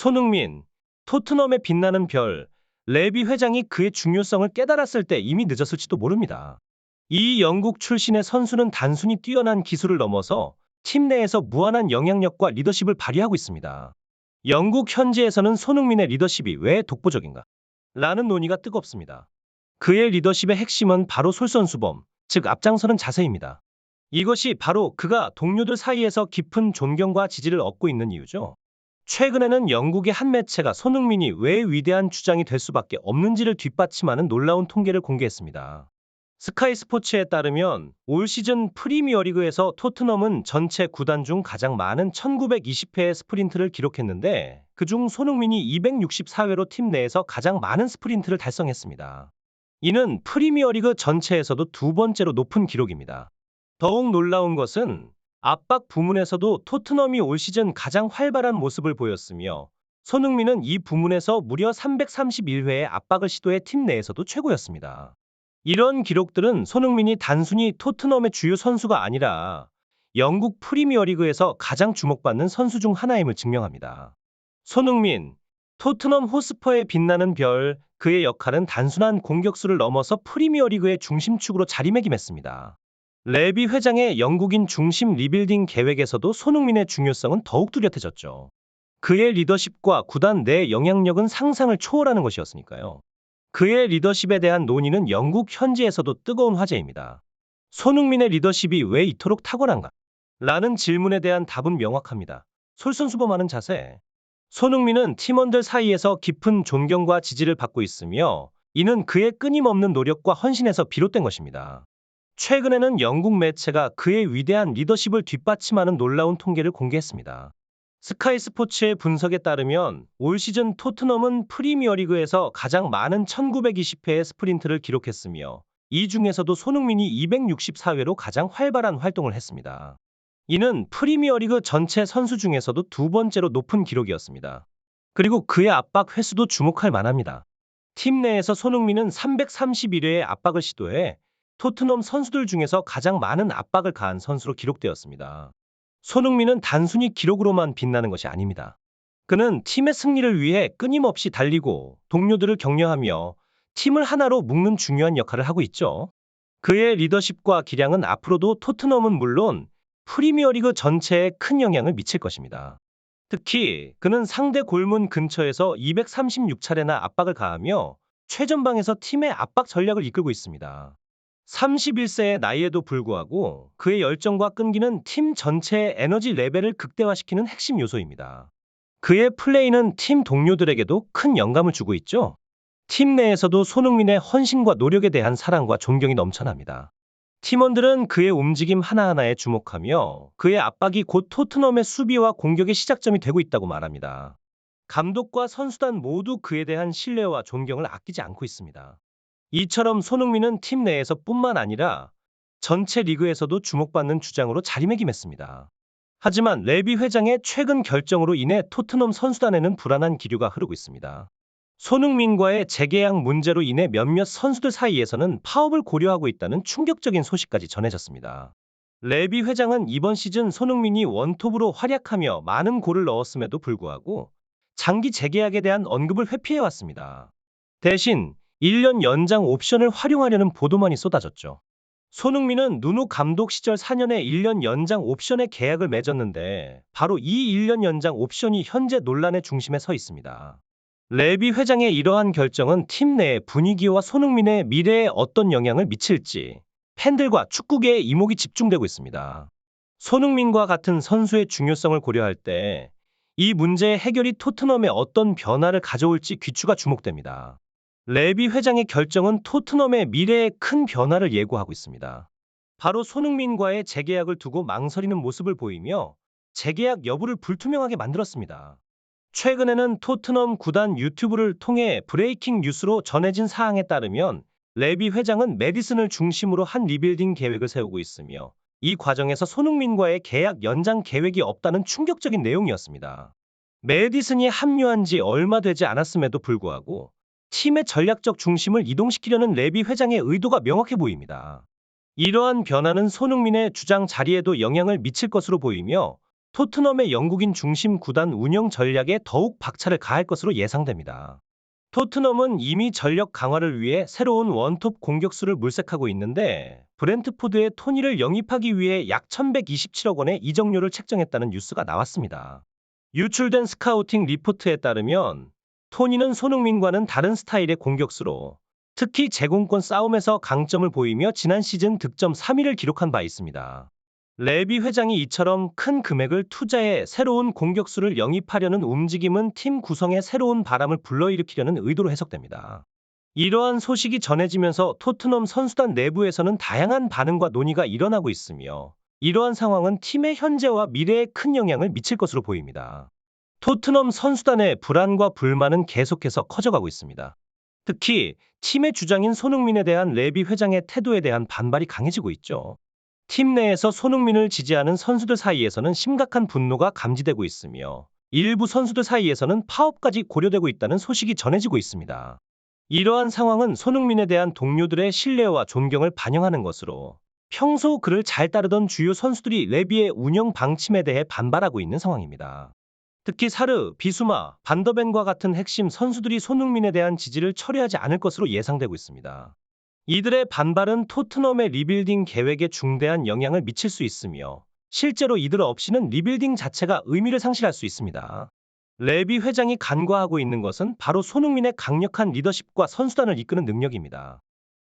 손흥민, 토트넘의 빛나는 별, 레비 회장이 그의 중요성을 깨달았을 때 이미 늦었을지도 모릅니다. 이 영국 출신의 선수는 단순히 뛰어난 기술을 넘어서 팀 내에서 무한한 영향력과 리더십을 발휘하고 있습니다. 영국 현지에서는 손흥민의 리더십이 왜 독보적인가? 라는 논의가 뜨겁습니다. 그의 리더십의 핵심은 바로 솔선수범, 즉 앞장서는 자세입니다. 이것이 바로 그가 동료들 사이에서 깊은 존경과 지지를 얻고 있는 이유죠. 최근에는 영국의 한 매체가 손흥민이 왜 위대한 주장이 될 수밖에 없는지를 뒷받침하는 놀라운 통계를 공개했습니다. 스카이 스포츠에 따르면 올 시즌 프리미어리그에서 토트넘은 전체 구단 중 가장 많은 1920회의 스프린트를 기록했는데 그중 손흥민이 264회로 팀 내에서 가장 많은 스프린트를 달성했습니다. 이는 프리미어리그 전체에서도 두 번째로 높은 기록입니다. 더욱 놀라운 것은 압박 부문에서도 토트넘이 올 시즌 가장 활발한 모습을 보였으며 손흥민은 이 부문에서 무려 331회의 압박을 시도해 팀 내에서도 최고였습니다. 이런 기록들은 손흥민이 단순히 토트넘의 주요 선수가 아니라 영국 프리미어리그에서 가장 주목받는 선수 중 하나임을 증명합니다. 손흥민, 토트넘 호스퍼의 빛나는 별, 그의 역할은 단순한 공격수를 넘어서 프리미어리그의 중심축으로 자리매김했습니다. 레비 회장의 영국인 중심 리빌딩 계획에서도 손흥민의 중요성은 더욱 뚜렷해졌죠. 그의 리더십과 구단 내 영향력은 상상을 초월하는 것이었으니까요. 그의 리더십에 대한 논의는 영국 현지에서도 뜨거운 화제입니다. 손흥민의 리더십이 왜 이토록 탁월한가? 라는 질문에 대한 답은 명확합니다. 솔선수범하는 자세. 손흥민은 팀원들 사이에서 깊은 존경과 지지를 받고 있으며 이는 그의 끊임없는 노력과 헌신에서 비롯된 것입니다. 최근에는 영국 매체가 그의 위대한 리더십을 뒷받침하는 놀라운 통계를 공개했습니다. 스카이 스포츠의 분석에 따르면 올 시즌 토트넘은 프리미어리그에서 가장 많은 1920회의 스프린트를 기록했으며 이 중에서도 손흥민이 264회로 가장 활발한 활동을 했습니다. 이는 프리미어리그 전체 선수 중에서도 두 번째로 높은 기록이었습니다. 그리고 그의 압박 횟수도 주목할 만합니다. 팀 내에서 손흥민은 331회의 압박을 시도해 토트넘 선수들 중에서 가장 많은 압박을 가한 선수로 기록되었습니다. 손흥민은 단순히 기록으로만 빛나는 것이 아닙니다. 그는 팀의 승리를 위해 끊임없이 달리고 동료들을 격려하며 팀을 하나로 묶는 중요한 역할을 하고 있죠. 그의 리더십과 기량은 앞으로도 토트넘은 물론 프리미어리그 전체에 큰 영향을 미칠 것입니다. 특히 그는 상대 골문 근처에서 236차례나 압박을 가하며 최전방에서 팀의 압박 전략을 이끌고 있습니다. 31세의 나이에도 불구하고 그의 열정과 끈기는 팀 전체의 에너지 레벨을 극대화시키는 핵심 요소입니다. 그의 플레이는 팀 동료들에게도 큰 영감을 주고 있죠. 팀 내에서도 손흥민의 헌신과 노력에 대한 사랑과 존경이 넘쳐납니다. 팀원들은 그의 움직임 하나하나에 주목하며 그의 압박이 곧 토트넘의 수비와 공격의 시작점이 되고 있다고 말합니다. 감독과 선수단 모두 그에 대한 신뢰와 존경을 아끼지 않고 있습니다. 이처럼 손흥민은 팀 내에서 뿐만 아니라 전체 리그에서도 주목받는 주장으로 자리매김했습니다. 하지만 레비 회장의 최근 결정으로 인해 토트넘 선수단에는 불안한 기류가 흐르고 있습니다. 손흥민과의 재계약 문제로 인해 몇몇 선수들 사이에서는 파업을 고려하고 있다는 충격적인 소식까지 전해졌습니다. 레비 회장은 이번 시즌 손흥민이 원톱으로 활약하며 많은 골을 넣었음에도 불구하고 장기 재계약에 대한 언급을 회피해왔습니다. 대신 1년 연장 옵션을 활용하려는 보도만이 쏟아졌죠. 손흥민은 누누 감독 시절 4년의 1년 연장 옵션의 계약을 맺었는데 바로 이 1년 연장 옵션이 현재 논란의 중심에 서 있습니다. 레비 회장의 이러한 결정은 팀 내 분위기와 손흥민의 미래에 어떤 영향을 미칠지 팬들과 축구계의 이목이 집중되고 있습니다. 손흥민과 같은 선수의 중요성을 고려할 때 이 문제의 해결이 토트넘에 어떤 변화를 가져올지 귀추가 주목됩니다. 레비 회장의 결정은 토트넘의 미래에 큰 변화를 예고하고 있습니다. 바로 손흥민과의 재계약을 두고 망설이는 모습을 보이며 재계약 여부를 불투명하게 만들었습니다. 최근에는 토트넘 구단 유튜브를 통해 브레이킹 뉴스로 전해진 사항에 따르면 레비 회장은 메디슨을 중심으로 한 리빌딩 계획을 세우고 있으며 이 과정에서 손흥민과의 계약 연장 계획이 없다는 충격적인 내용이었습니다. 메디슨이 합류한 지 얼마 되지 않았음에도 불구하고 팀의 전략적 중심을 이동시키려는 레비 회장의 의도가 명확해 보입니다. 이러한 변화는 손흥민의 주장 자리에도 영향을 미칠 것으로 보이며 토트넘의 영국인 중심 구단 운영 전략에 더욱 박차를 가할 것으로 예상됩니다. 토트넘은 이미 전력 강화를 위해 새로운 원톱 공격수를 물색하고 있는데 브렌트포드의 토니를 영입하기 위해 약 1127억 원의 이적료를 책정했다는 뉴스가 나왔습니다. 유출된 스카우팅 리포트에 따르면 토니는 손흥민과는 다른 스타일의 공격수로 특히 제공권 싸움에서 강점을 보이며 지난 시즌 득점 3위를 기록한 바 있습니다. 레비 회장이 이처럼 큰 금액을 투자해 새로운 공격수를 영입하려는 움직임은 팀 구성에 새로운 바람을 불러일으키려는 의도로 해석됩니다. 이러한 소식이 전해지면서 토트넘 선수단 내부에서는 다양한 반응과 논의가 일어나고 있으며 이러한 상황은 팀의 현재와 미래에 큰 영향을 미칠 것으로 보입니다. 토트넘 선수단의 불안과 불만은 계속해서 커져가고 있습니다. 특히 팀의 주장인 손흥민에 대한 레비 회장의 태도에 대한 반발이 강해지고 있죠. 팀 내에서 손흥민을 지지하는 선수들 사이에서는 심각한 분노가 감지되고 있으며 일부 선수들 사이에서는 파업까지 고려되고 있다는 소식이 전해지고 있습니다. 이러한 상황은 손흥민에 대한 동료들의 신뢰와 존경을 반영하는 것으로 평소 그를 잘 따르던 주요 선수들이 레비의 운영 방침에 대해 반발하고 있는 상황입니다. 특히 사르, 비수마, 반더벤과 같은 핵심 선수들이 손흥민에 대한 지지를 철회하지 않을 것으로 예상되고 있습니다. 이들의 반발은 토트넘의 리빌딩 계획에 중대한 영향을 미칠 수 있으며 실제로 이들 없이는 리빌딩 자체가 의미를 상실할 수 있습니다. 레비 회장이 간과하고 있는 것은 바로 손흥민의 강력한 리더십과 선수단을 이끄는 능력입니다.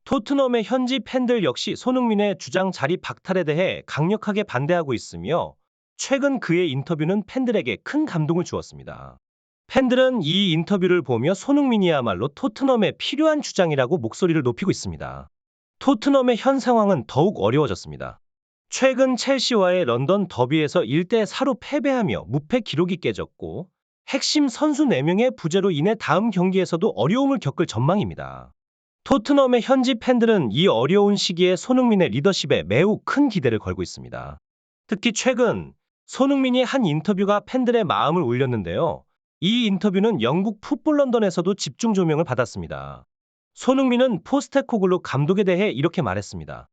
토트넘의 현지 팬들 역시 손흥민의 주장 자리 박탈에 대해 강력하게 반대하고 있으며 최근 그의 인터뷰는 팬들에게 큰 감동을 주었습니다. 팬들은 이 인터뷰를 보며 손흥민이야말로 토트넘에 필요한 주장이라고 목소리를 높이고 있습니다. 토트넘의 현 상황은 더욱 어려워졌습니다. 최근 첼시와의 런던 더비에서 1대4로 패배하며 무패 기록이 깨졌고 핵심 선수 4명의 부재로 인해 다음 경기에서도 어려움을 겪을 전망입니다. 토트넘의 현지 팬들은 이 어려운 시기에 손흥민의 리더십에 매우 큰 기대를 걸고 있습니다. 특히 최근 손흥민이 한 인터뷰가 팬들의 마음을 울렸는데요. 이 인터뷰는 영국 풋볼 런던에서도 집중 조명을 받았습니다. 손흥민은 포스테코글루 감독에 대해 이렇게 말했습니다.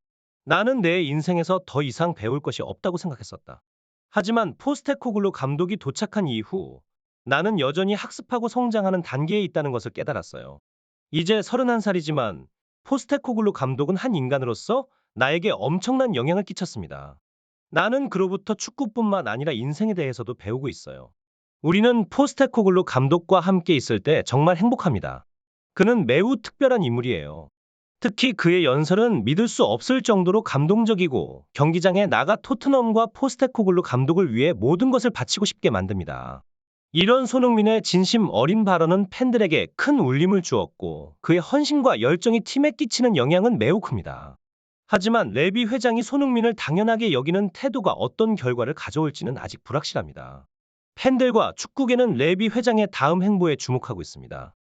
나는 내 인생에서 더 이상 배울 것이 없다고 생각했었다. 하지만 포스테코글루 감독이 도착한 이후 나는 여전히 학습하고 성장하는 단계에 있다는 것을 깨달았어요. 이제 31살이지만 포스테코글루 감독은 한 인간으로서 나에게 엄청난 영향을 끼쳤습니다. 나는 그로부터 축구뿐만 아니라 인생에 대해서도 배우고 있어요. 우리는 포스테코글루 감독과 함께 있을 때 정말 행복합니다. 그는 매우 특별한 인물이에요. 특히 그의 연설은 믿을 수 없을 정도로 감동적이고 경기장에 나가 토트넘과 포스테코글루 감독을 위해 모든 것을 바치고 싶게 만듭니다. 이런 손흥민의 진심 어린 발언은 팬들에게 큰 울림을 주었고 그의 헌신과 열정이 팀에 끼치는 영향은 매우 큽니다. 하지만 레비 회장이 손흥민을 당연하게 여기는 태도가 어떤 결과를 가져올지는 아직 불확실합니다. 팬들과 축구계는 레비 회장의 다음 행보에 주목하고 있습니다.